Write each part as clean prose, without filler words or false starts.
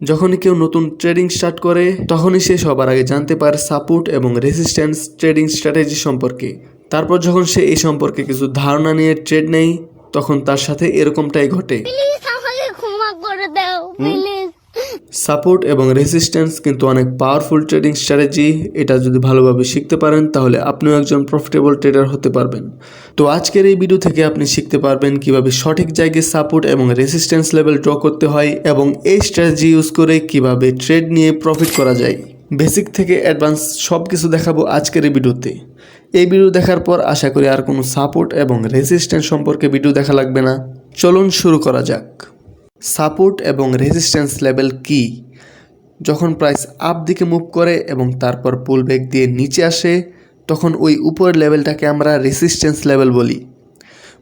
যখনই কেউ নতুন ট্রেডিং স্টার্ট করে তখনই সে সবার আগে জানতে পারে সাপোর্ট এবং রেজিস্ট্যান্স ট্রেডিং স্ট্র্যাটেজি সম্পর্কে। তারপর যখন সে এই সম্পর্কে কিছু ধারণা নিয়ে ট্রেড নেয় তখন তার সাথে এরকমটাই ঘটে। সাপোর্ট এবং রেজিস্ট্যান্স কিন্তু অনেক পাওয়ারফুল ট্রেডিং স্ট্র্যাটেজি। এটা যদি ভালোভাবে শিখতে পারেন তাহলে আপনিও একজন প্রফিটেবল ট্রেডার হতে পারবেন। তো আজকের এই ভিডিও থেকে আপনি শিখতে পারবেন কিভাবে সঠিক জায়গায় সাপোর্ট এবং রেজিস্ট্যান্স লেভেল ড্র করতে হয় এবং এই স্ট্র্যাটেজি ইউজ করে কিভাবে ট্রেড নিয়ে প্রফিট করা যায়। বেসিক থেকে অ্যাডভান্স সব কিছু দেখাবো আজকের এই ভিডিওতে। এই ভিডিও দেখার পর আশা করি আর কোনো সাপোর্ট এবং রেজিস্ট্যান্স সম্পর্কে ভিডিও দেখা লাগবে না। চলুন শুরু করা যাক। সাপোর্ট এবং রেজিস্ট্যান্স লেভেল কি? যখন প্রাইস আপ দিকে মুভ করে এবং তারপর পুল ব্যাক দিয়ে নিচে আসে তখন ওই উপরের লেভেলটাকে আমরা রেজিস্ট্যান্স লেভেল বলি।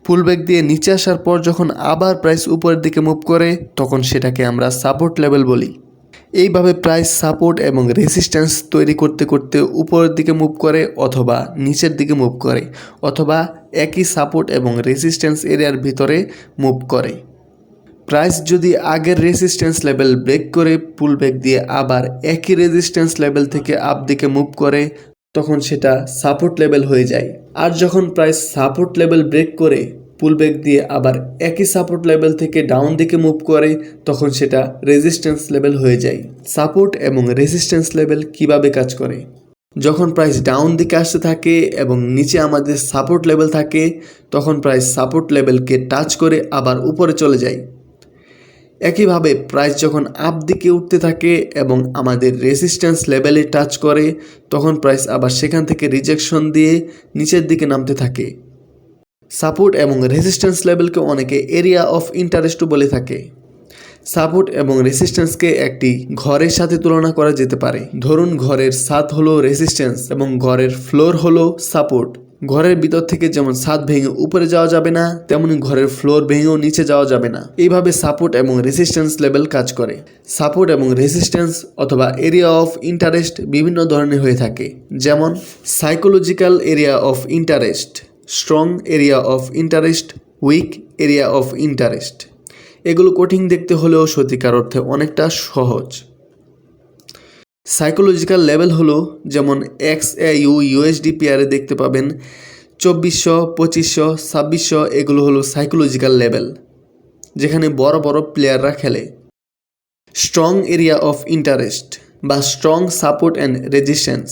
পুল ব্যাক দিয়ে নিচে আসার পর যখন আবার প্রাইস উপরের দিকে মুভ করে তখন সেটাকে আমরা সাপোর্ট লেভেল বলি। এইভাবে প্রাইস সাপোর্ট এবং রেজিস্ট্যান্স তৈরি করতে করতে উপরের দিকে মুভ করে অথবা নিচের দিকে মুভ করে অথবা একই সাপোর্ট এবং রেজিস্ট্যান্স এরিয়ার ভিতরে মুভ করে। প্রাইস যদি আগের রেজিস্ট্যান্স লেভেল ব্রেক করে পুল ব্যাক দিয়ে আবার একই রেজিস্ট্যান্স লেভেল থেকে আপ দিকে মুভ করে তখন সেটা সাপোর্ট লেভেল হয়ে যায়। আর যখন প্রাইস সাপোর্ট লেভেল ব্রেক করে পুল ব্যাক দিয়ে আবার একই সাপোর্ট লেভেল থেকে ডাউন দিকে মুভ করে তখন সেটা রেজিস্ট্যান্স লেভেল হয়ে যায়। সাপোর্ট এবং রেজিস্ট্যান্স লেভেল কিভাবে কাজ করে? যখন প্রাইস ডাউন দিকে আসতে থাকে এবং নিচে আমাদের সাপোর্ট লেভেল থাকে তখন প্রাইস সাপোর্ট লেভেলকে টাচ করে আবার উপরে চলে যায়। একইভাবে প্রাইস যখন আপ দিকে উঠতে থাকে এবং আমাদের রেজিস্ট্যান্স লেভেলে টাচ করে তখন প্রাইস আবার সেখান থেকে রিজেকশন দিয়ে নিচের দিকে নামতে থাকে। সাপোর্ট এবং রেজিস্ট্যান্স লেভেলকে অনেকে এরিয়া অফ ইন্টারেস্টও বলে থাকে। সাপোর্ট এবং রেজিস্ট্যান্সকে একটি ঘরের সাথে তুলনা করা যেতে পারে। ধরুন ঘরের ছাদ হলো রেজিস্ট্যান্স এবং ঘরের ফ্লোর হলো সাপোর্ট। ঘরের ভিতর থেকে যেমন ছাদ ভেঙে উপরে যাওয়া যাবে না তেমনি ঘরের ফ্লোর ভেঙেও নিচে যাওয়া যাবে না। এইভাবে সাপোর্ট এবং রেজিস্ট্যান্স লেভেল কাজ করে। সাপোর্ট এবং রেজিস্ট্যান্স অথবা এরিয়া অফ ইন্টারেস্ট বিভিন্ন ধরনের হয়ে থাকে, যেমন psychological area of interest, strong area of interest, weak area of interest. এগুলো কঠিন দেখতে হলেও সত্যিকার অর্থে অনেকটা সহজ। সাইকোলজিক্যাল লেভেল হলো যেমন XAU USD পেয়ারে দেখতে পাবেন 2400, 2500, 2600 এগুলো হলো সাইকোলজিক্যাল লেভেল যেখানে বড় বড় প্লেয়াররা খেলে। স্ট্রং এরিয়া অফ ইন্টারেস্ট বা স্ট্রং সাপোর্ট অ্যান্ড রেজিস্ট্যান্স,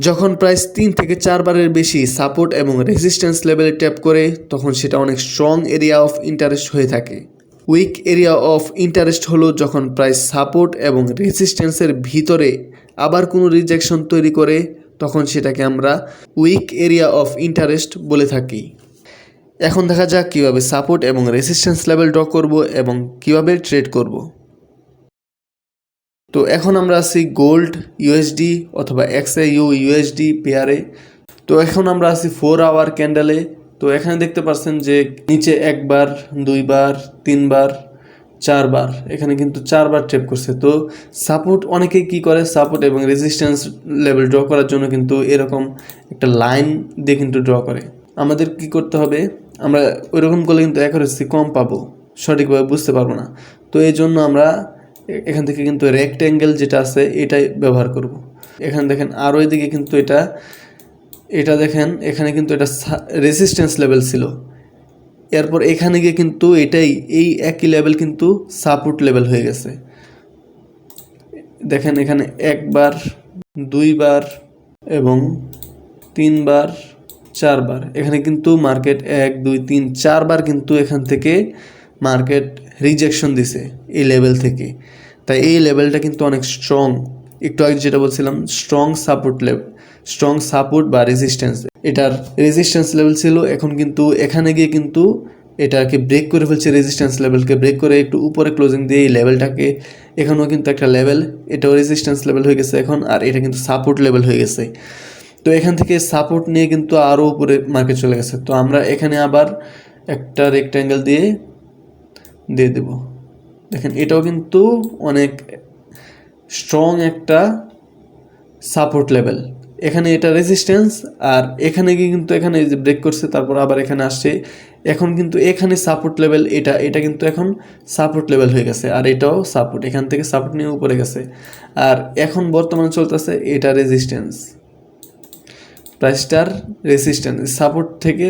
যখন প্রাইস 3 থেকে 4 বারের বেশি সাপোর্ট এবং রেজিস্ট্যান্স লেভেলে ট্যাপ করে তখন সেটা অনেক স্ট্রং এরিয়া অফ ইন্টারেস্ট হয়ে থাকে। উইক এরিয়া অফ ইন্টারেস্ট হলো যখন প্রাইস সাপোর্ট এবং রেজিস্ট্যান্সের ভিতরে আবার কোনো রিজেকশন তৈরি করে তখন সেটাকে আমরা উইক এরিয়া অফ ইন্টারেস্ট বলে থাকি। এখন দেখা যাক কীভাবে সাপোর্ট এবং রেজিস্ট্যান্স লেভেল ড্র করব এবং কিভাবে ট্রেড করব। তো এখন আমরা আছি গোল্ড ইউএসডি অথবা XAU USD পেয়ারে। তো এখন আমরা আছি 4 আওয়ার ক্যান্ডেলে। তো এখানে দেখতে পাচ্ছেন যে নিচে 1 বার, 2 বার, 3 বার, 4 বার, এখানে কিন্তু 4 বার ট্রেপ করছে। তো সাপোর্ট অনেকেই কি করে সাপোর্ট এবং রেজিস্ট্যান্স লেভেল ড্র করার জন্য কিন্তু এরকম একটা লাইন দিয়ে কিন্তু ড্র করে। আমাদের কি করতে হবে, আমরা ওইরকম করলে কিন্তু অ্যাকুরেসি কম পাবো, সঠিকভাবে বুঝতে পারবো না। তো এই জন্য আমরা এখান থেকে কিন্তু রেক্ট্যাঙ্গেল যেটা আছে এটাই ব্যবহার করব। এখানে দেখেন আর ওইদিকে কিন্তু এটা দেখেন এখানে কিন্তু এটা রেজিস্ট্যান্স লেভেল ছিল, এরপর এখানে গিয়ে কিন্তু এটাই এই একই লেভেল কিন্তু সাপোর্ট লেভেল হয়ে গেছে। দেখেন এখানে 1 বার, 2 বার এবং 3 বার, 4 বার, এখানে কিন্তু মার্কেট 1 2 3 4 বার কিন্তু এখান থেকে মার্কেট রিজেকশন দিছে এই লেভেল থেকে। তাই এই লেভেলটা কিন্তু অনেক স্ট্রং। একটু আগে যেটা বলছিলাম strong support level, strong support বা রেজিস্ট্যান্স, এটার রেজিস্ট্যান্স লেভেল ছিল। এখন কিন্তু এখানে গিয়ে কিন্তু এটাকে ব্রেক করে ফেলছে, রেজিস্ট্যান্স লেভেলকে ব্রেক করে একটু উপরে ক্লোজিং দিয়ে এই লেভেলটাকে, এখানেও কিন্তু একটা লেভেল, এটাও রেজিস্ট্যান্স লেভেল হয়ে গেছে এখন, আর এটা কিন্তু সাপোর্ট লেভেল হয়ে গেছে। তো এখান থেকে সাপোর্ট নিয়ে কিন্তু আরও উপরে মার্কেট চলে গেছে। তো আমরা এখানে আবার একটা রেক্ট্যাঙ্গেল দিয়ে দেব। দেখেন এটাও কিন্তু অনেক স্ট্রং একটা সাপোর্ট লেভেল। এখানে এটা রেজিস্ট্যান্স, আর এখানে গিয়ে কিন্তু এখানে যে ব্রেক করছে তারপর আবার এখানে আসছে, এখন কিন্তু এখানে সাপোর্ট লেভেল, এটা কিন্তু এখন সাপোর্ট লেভেল হয়ে গেছে, আর এটাও সাপোর্ট, এখান থেকে সাপোর্ট নিয়ে উপরে গেছে, আর এখন বর্তমানে চলতেছে এটা রেজিস্ট্যান্স, প্রাইসটার রেজিস্ট্যান্স, সাপোর্ট থেকে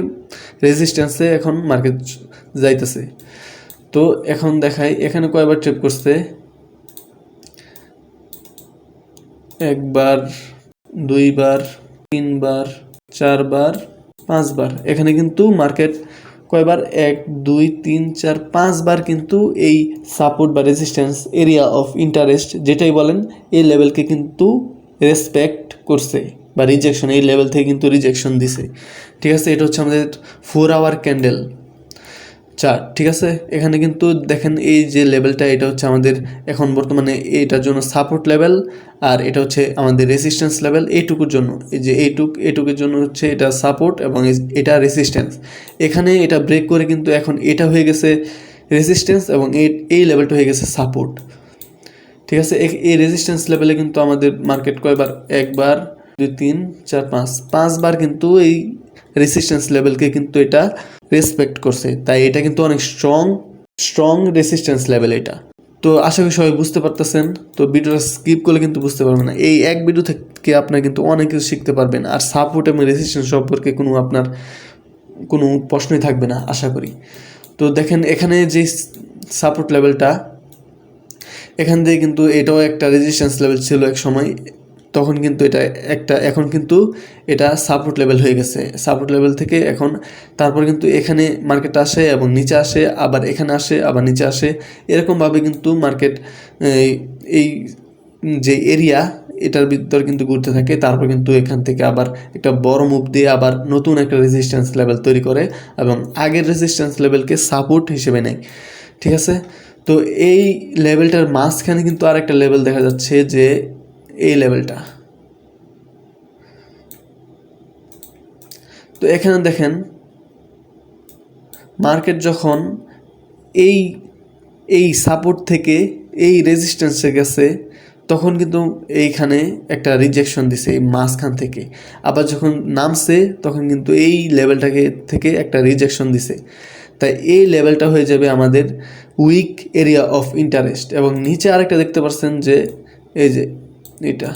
রেজিস্ট্যান্সে এখন মার্কেট যাইতেছে। তো এখন দেখাই এখানে কয়বার ট্রেপ করছে, একবার, দুইবার, তিনবার, চারবার, পাঁচবার, এখানে কিন্তু মার্কেট কয়বার, 1 2 3 4 5বার কিন্তু এই সাপোর্ট বা রেজিস্ট্যান্স এরিয়া অফ ইন্টারেস্ট যেটাই বলেন এই লেভেলকে কিন্তু রেসপেক্ট করছে বা রিজেকশন, এই লেভেল থেকে কিন্তু রিজেকশন দিছে। ঠিক আছে, এটা হচ্ছে আমাদের 4 আওয়ার ক্যান্ডেল চার্ট। ঠিক আছে, এখানে কিন্তু দেখেন এই যে লেভেলটা, এটা হচ্ছে আমাদের এখন বর্তমানে এটার জন্য সাপোর্ট লেভেল, আর এটা হচ্ছে আমাদের রেজিস্ট্যান্স লেভেল এইটুকুর জন্য, এই যে এইটুকুর জন্য হচ্ছে এটা সাপোর্ট এবং এটা রেজিস্ট্যান্স। এখানে এটা ব্রেক করে কিন্তু এখন এটা হয়ে গেছে রেজিস্ট্যান্স এবং এই লেভেলটা হয়ে গেছে সাপোর্ট। ঠিক আছে, এই রেজিস্ট্যান্স লেভেলে কিন্তু আমাদের মার্কেট কয়বার, 1 বার 2 3 4 5বার কিন্তু এই রেজিস্ট্যান্স লেভেলকে কিন্তু এটা রেসপেক্ট করছে, তাই এটা কিন্তু অনেক স্ট্রং রেজিস্ট্যান্স লেভেল এটা। তো আশা করি সবাই বুঝতে পারতেছেন। তো ভিডিওটা স্কিপ করলে কিন্তু বুঝতে পারবেন না, এই এক ভিডিও থেকে আপনার কিন্তু অনেক কিছু শিখতে পারবেন, আর সাপোর্ট এবং রেজিস্ট্যান্স সম্পর্কে আপনার কোনো প্রশ্নই থাকবে না আশা করি। তো দেখেন এখানে যে সাপোর্ট লেভেলটা, এখান থেকে কিন্তু এটাও একটা রেজিস্ট্যান্স লেভেল ছিল এক সময়, তখন কিন্তু এটা একটা, এখন কিন্তু এটা সাপোর্ট লেভেল হয়ে গেছে। সাপোর্ট লেভেল থেকে এখন তারপর কিন্তু এখানে মার্কেট আসে এবং নিচে আসে, আবার এখানে আসে, আবার নিচে আসে, এরকমভাবে কিন্তু মার্কেট এই যে এরিয়া এটার ভিতর কিন্তু ঘুরতে থাকে, তারপর কিন্তু এখান থেকে আবার একটা বড় মুভ দিয়ে আবার নতুন একটা রেজিস্ট্যান্স লেভেল তৈরি করে এবং আগের রেজিস্ট্যান্স লেভেলকে সাপোর্ট হিসেবে নেয়। ঠিক আছে, তো এই লেভেলটার মাঝখানে কিন্তু আর একটা লেভেল দেখা যাচ্ছে, যে এই লেভেলটা। তো এখানে দেখেন মার্কেট যখন এই সাপোর্ট থেকে এই রেজিস্ট্যান্সে গেছে, তখন কিন্তু এইখানে একটা রিজেকশন দিছে এই মাঝখান থেকে, আবার যখন নামছে তখন কিন্তু এই লেভেলটাকে থেকে একটা রিজেকশন দিছে, তাই এই লেভেলটা হয়ে যাবে আমাদের উইক এরিয়া অফ ইন্টারেস্ট। এবং নিচে আরেকটা দেখতে পাচ্ছেন যে এই যে এটা,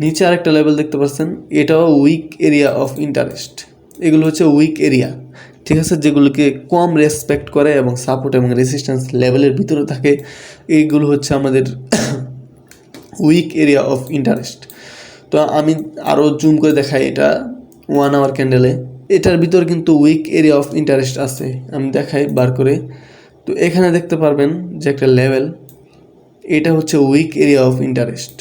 নিচে আরেকটা লেভেল দেখতে পাচ্ছেন, এটাও উইক এরিয়া অফ ইন্টারেস্ট। এগুলো হচ্ছে উইক এরিয়া, ঠিক আছে, যেগুলোকে কম রেসপেক্ট করে এবং সাপোর্ট এবং রেজিস্ট্যান্স লেভেলের ভিতরে থাকে, এইগুলো হচ্ছে আমাদের উইক এরিয়া অফ ইন্টারেস্ট। তো আমি আরও জুম করে দেখাই, এটা 1 আওয়ার ক্যান্ডেলে এটার ভিতর কিন্তু উইক এরিয়া অফ ইন্টারেস্ট আছে, আমি দেখাই বার করে। তো এখানে দেখতে পারবেন যে একটা লেভেল, এটা হচ্ছে উইক এরিয়া অফ ইন্টারেস্ট।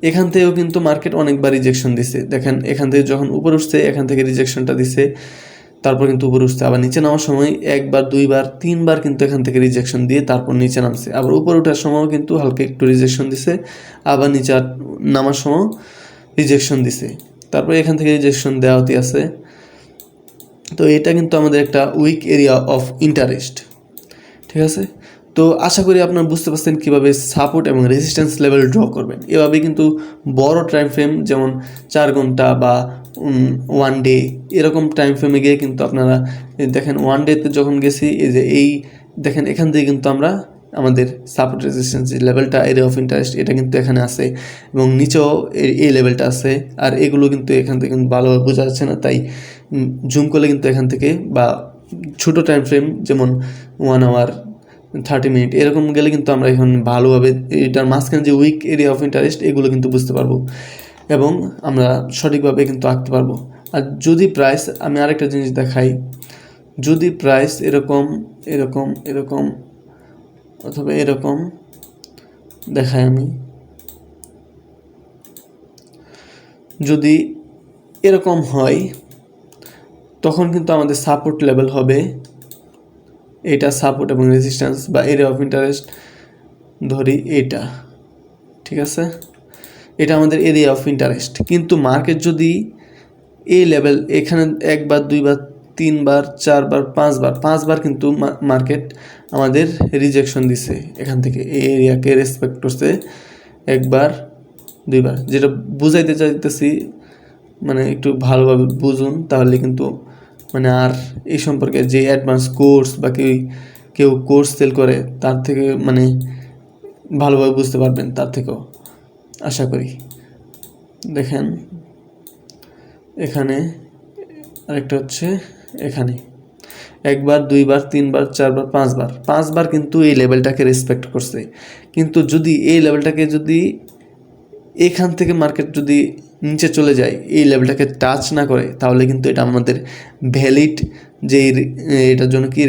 এখান থেকেও কিন্তু মার্কেট অনেকবার রিজেকশন দিছে, দেখেন এখান থেকে যখন উপরে উঠছে এখান থেকে রিজেকশনটা দিছে, তারপর কিন্তু উপরে উঠছে, আবার নিচে নামার সময় 1 বার 2 বার 3 বার কিন্তু এখান থেকে রিজেকশন দিয়ে তারপর নিচে নামছে, আবার উপরে ওঠার সময়ও কিন্তু হালকা একটু রিজেকশন দিছে, আবার নিচে নামার সময় রিজেকশন দিছে, তারপর এখান থেকে রিজেকশন দেওয়াতে আছে। তো এটা কিন্তু আমাদের একটা উইক এরিয়া অফ ইন্টারেস্ট। ঠিক আছে, তো আশা করি আপনারা বুঝতে পারছেন কীভাবে সাপোর্ট এবং রেজিস্ট্যান্স লেভেল ড্র করবেন। এভাবে কিন্তু বড় টাইম ফ্রেম যেমন 4 ঘন্টা বা 1 ডে এরকম টাইম ফ্রেমে গিয়ে কিন্তু আপনারা দেখেন 1 ডেতে যখন গেছি, এই যে এই দেখেন এখান থেকে কিন্তু আমরা আমাদের সাপোর্ট রেজিস্ট্যান্স লেভেলটা এরিয়া অফ ইন্টারেস্ট এটা কিন্তু এখানে আছে এবং নিচেও এই লেভেলটা আছে, আর এগুলো কিন্তু এখান থেকে কিন্তু ভালোভাবে বোঝা যাচ্ছে না, তাই জুম করলে কিন্তু এখান থেকে বা ছোটো টাইম ফ্রেম যেমন 1 আওয়ার 30 মিনিট এরকম গেলে কিন্তু আমরা এখন ভালোভাবে এটার মাঝখানে যে উইক এরিয়া অফ ইন্টারেস্ট এগুলো কিন্তু বুঝতে পারবো এবং আমরা সঠিকভাবে কিন্তু আঁকতে পারবো। আর যদি প্রাইস, আমি আরেকটা জিনিস দেখাই, যদি প্রাইস এরকম এরকম এরকম অথবা এরকম দেখাই, আমি যদি এরকম হয় তখন কিন্তু আমাদের সাপোর্ট লেভেল হবে এটা, সাপোর্ট এবং রেজিস্ট্যান্স বা এরিয়া অফ ইন্টারেস্ট ধরি এটা। ঠিক আছে, এটা আমাদের এরিয়া অফ ইন্টারেস্ট। কিন্তু মার্কেট যদি এই লেভেল এখানে 1 বার 2 বার 3 বার 4 বার 5 বার কিন্তু মার্কেট আমাদের রিজেকশন দিছে, এখান থেকে এই এরিয়াকে রেসপেক্ট করছে একবার দুইবার, যেটা বুঝাইতে চাইতেছি মানে একটু ভালোভাবে বুঝুন, তাহলে কিন্তু মানে আর এই সম্পর্কে যে অ্যাডভান্স কোর্স বা কেউ কোর্স সেল করে তার থেকে মানে ভালোভাবে বুঝতে পারবেন, তার থেকেও আশা করি। দেখেন এখানে আরেকটা হচ্ছে এখানে একবার দুইবার তিনবার চারবার পাঁচবার কিন্তু এই লেভেলটাকে রেসপেক্ট করছে। কিন্তু যদি এই লেভেলটাকে যদি এখান থেকে মার্কেট যদি নিচে চলে যায়, এই লেভেলটাকে টাচ না করে, তাহলে কিন্তু এটা আমাদের ভ্যালিড যে এটার জন্য কি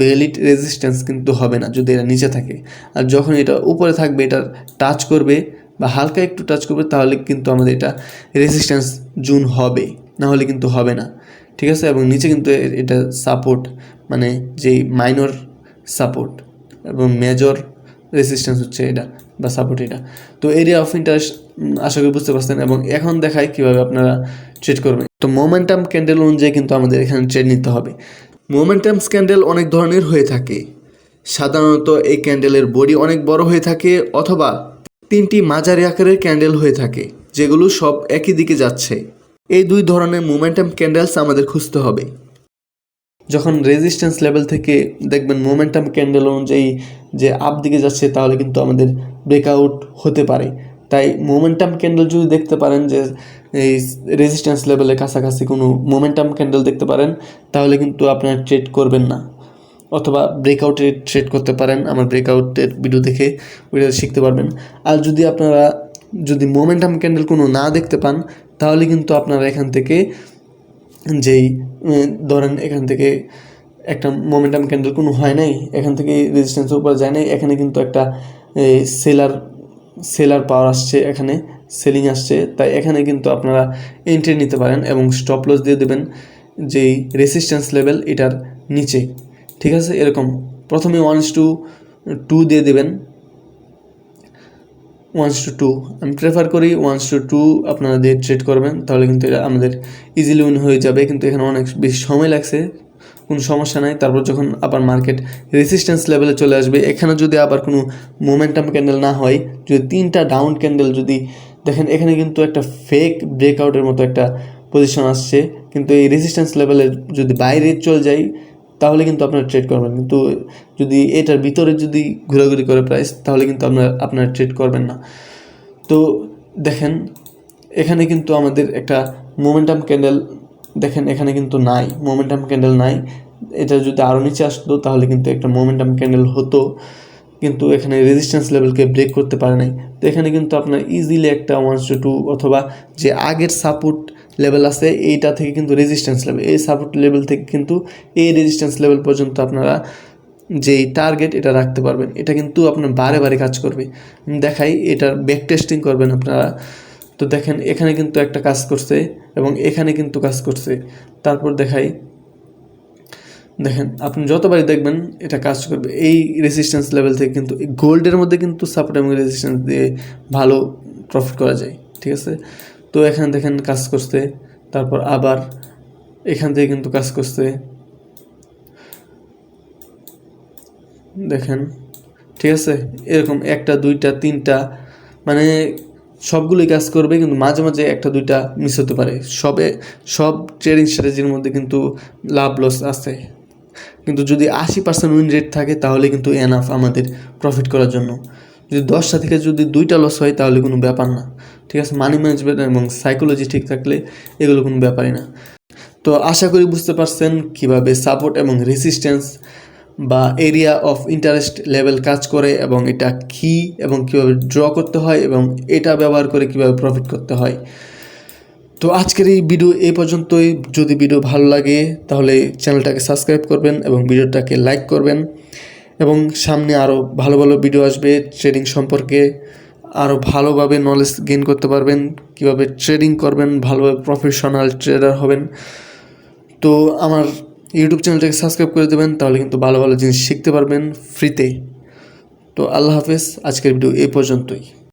ভ্যালিড রেজিস্ট্যান্স কিন্তু হবে না যদি এটা নিচে থাকে। আর যখন এটা উপরে থাকবে, এটা টাচ করবে বা হালকা একটু টাচ করবে, তাহলে কিন্তু আমাদের এটা রেজিস্ট্যান্স জোন হবে, না হলে কিন্তু হবে না, ঠিক আছে। এবং নিচে কিন্তু এটা সাপোর্ট, মানে যেই মাইনর সাপোর্ট এবং মেজর রেজিস্ট্যান্স হচ্ছে এটা বা সাপোর্ট এটা। তো এরিয়া অফ ইন্টারেস্ট আশা করি বুঝতে পারছেন। এবং এখন দেখায় কীভাবে আপনারা ট্রেড করবেন। তো মোমেন্টাম ক্যান্ডেল অনুযায়ী কিন্তু আমাদের এখানে ট্রেড নিতে হবে। মোমেন্টাম ক্যান্ডেল অনেক ধরনের হয়ে থাকে। সাধারণত এই ক্যান্ডেলের বডি অনেক বড় হয়ে থাকে, অথবা তিনটি মাঝারি আকারের ক্যান্ডেল হয়ে থাকে, যেগুলো সব একই দিকে যাচ্ছে। এই দুই ধরনের মোমেন্টাম ক্যান্ডেলস আমাদের খুঁজতে হবে। যখন রেজিস্ট্যান্স লেভেল থেকে দেখবেন মোমেন্টাম ক্যান্ডেল অনুযায়ী যে আপ দিকে যাচ্ছে, তাহলে কিন্তু আমাদের ব্রেকআউট হতে পারে। তাই মোমেন্টাম ক্যান্ডেল যদি দেখতে পারেন যে এই রেজিস্ট্যান্স লেভেলের কাছাকাছি কোনো মোমেন্টাম ক্যান্ডেল দেখতে পারেন, তাহলে কিন্তু আপনারা ট্রেড করবেন না, অথবা ব্রেকআউটে ট্রেড করতে পারেন। আমার ব্রেকআউটের ভিডিও দেখে ওইটা শিখতে পারবেন। আর যদি আপনারা মোমেন্টাম ক্যান্ডেল কোনো না দেখতে পান, তাহলে কিন্তু আপনারা এখান থেকে যেই ধরেন এখান থেকে একটা মোমেন্টাম ক্যান্ডেল কোনো হয় নাই, এখান থেকে রেজিস্ট্যান্সের উপর যায় নাই, এখানে কিন্তু একটা সেলার পাওয়ার আসছে, এখানে সেলিং আসছে। তাই এখানে কিন্তু আপনারা এন্ট্রি নিতে পারেন এবং স্টপ লস দিয়ে দেবেন যেই রেজিস্ট্যান্স লেভেল এটার নিচে, ঠিক আছে। এরকম প্রথমে 1:2 দিয়ে দেবেন, 1:2 আমি প্রেফার করি 1:2 আপনারা দিয়ে ট্রেড করবেন, তাহলে কিন্তু এটা আমাদের ইজিলি উইন হয়ে যাবে। কিন্তু এখানে অনেক বেশি সময় লাগছে, কোনো সমস্যা নাই। তারপর যখন আবার মার্কেট রেজিস্ট্যান্স লেভেলে চলে আসবে, এখানে যদি আবার কোনো মোমেন্টাম ক্যান্ডেল না হয়, যদি তিনটা ডাউন ক্যান্ডেল যদি দেখেন, এখানে কিন্তু একটা ফেক ব্রেকআউটের মতো একটা পজিশন আসছে, কিন্তু এই রেজিস্ট্যান্স লেভেলে যদি বাইরে চলে যায়, তাহলে কিন্তু আপনারা ট্রেড করবেন। কিন্তু যদি এটার ভিতরে যদি ঘোরাঘুরি করে প্রাইস, তাহলে কিন্তু আপনারা ট্রেড করবেন না। তো দেখেন এখানে কিন্তু আমাদের একটা মোমেন্টাম ক্যান্ডেল, দেখেন এখানে কিন্তু নাই, মোমেন্টাম ক্যান্ডেল নাই। এটা যদি আরও নিচে আসতো, তাহলে কিন্তু একটা মোমেন্টাম ক্যান্ডেল হতো, কিন্তু এখানে রেজিস্ট্যান্স লেভেলকে ব্রেক করতে পারে নাই। তো এখানে কিন্তু আপনার ইজিলি একটা 1:2 অথবা যে আগের সাপোর্ট লেভেল আছে এইটা থেকে কিন্তু রেজিস্ট্যান্স লেভেল, এই সাপোর্ট লেভেল থেকে কিন্তু এই রেজিস্ট্যান্স লেভেল পর্যন্ত আপনারা যেই টার্গেট এটা রাখতে পারবেন। এটা কিন্তু আপনার বারে বারে কাজ করবে। দেখাই, এটার ব্যাক টেস্টিং করবেন আপনারা। তো দেখেন এখানে কিন্তু একটা কাজ করছে এবং এখানে কিন্তু কাজ করছে। তারপর দেখেন আপনি যতবারই দেখবেন এটা কাজ করবে। এই রেজিস্ট্যান্স লেভেল থেকে কিন্তু গোল্ডের মধ্যে কিন্তু সাপোর্ট এবং রেজিস্ট্যান্স দিয়ে ভালো প্রফিট করা যায়, ঠিক আছে। তো এখানে দেখেন কাজ করছে, তারপর আবার এখান থেকে কিন্তু কাজ করছে, দেখেন, ঠিক আছে। এরকম একটা দুইটা তিনটা মানে সবগুলোই কাজ করবে, কিন্তু মাঝে মাঝে একটা দুইটা মিস হতে পারে। সব ট্রেডিং স্ট্র্যাটেজির মধ্যে কিন্তু লাভ লস আছে, কিন্তু যদি 80% উইন রেট থাকে, তাহলে কিন্তু এনাফ আমাদের প্রফিট করার জন্য। যদি 10টা থেকে যদি 2টা লস হয়, তাহলে কোনো ব্যাপার না, ঠিক আছে। মানি ম্যানেজমেন্ট এবং সাইকোলজি ঠিক থাকলে এগুলো কোনো ব্যাপারই না। তো আশা করি বুঝতে পারছেন কীভাবে সাপোর্ট এবং রেজিস্ট্যান্স বা এরিয়া অফ ইন্টারেস্ট লেভেল কাজ করে, এবং এটা কী এবং কীভাবে ড্র করতে হয়, এবং এটা ব্যবহার করে কীভাবে প্রফিট করতে হয়। তো আজকের এই ভিডিও এই পর্যন্তই। যদি ভিডিও ভালো লাগে, তাহলে চ্যানেলটাকে সাবস্ক্রাইব করবেন এবং ভিডিওটাকে লাইক করবেন। এবং সামনে আরও ভালো ভালো ভিডিও আসবে ট্রেডিং সম্পর্কে, আরও ভালোভাবে নলেজ গেইন করতে পারবেন, কীভাবে ট্রেডিং করবেন, ভালোভাবে প্রফেশনাল ট্রেডার হবেন। তো আমার ইউটিউব চ্যানেলটাকে সাবস্ক্রাইব করে দেবেন, তাহলে কিন্তু ভালো ভালো জিনিস শিখতে পারবেন ফ্রিতে। তো আল্লাহ হাফেজ, আজকের ভিডিও এই পর্যন্তই।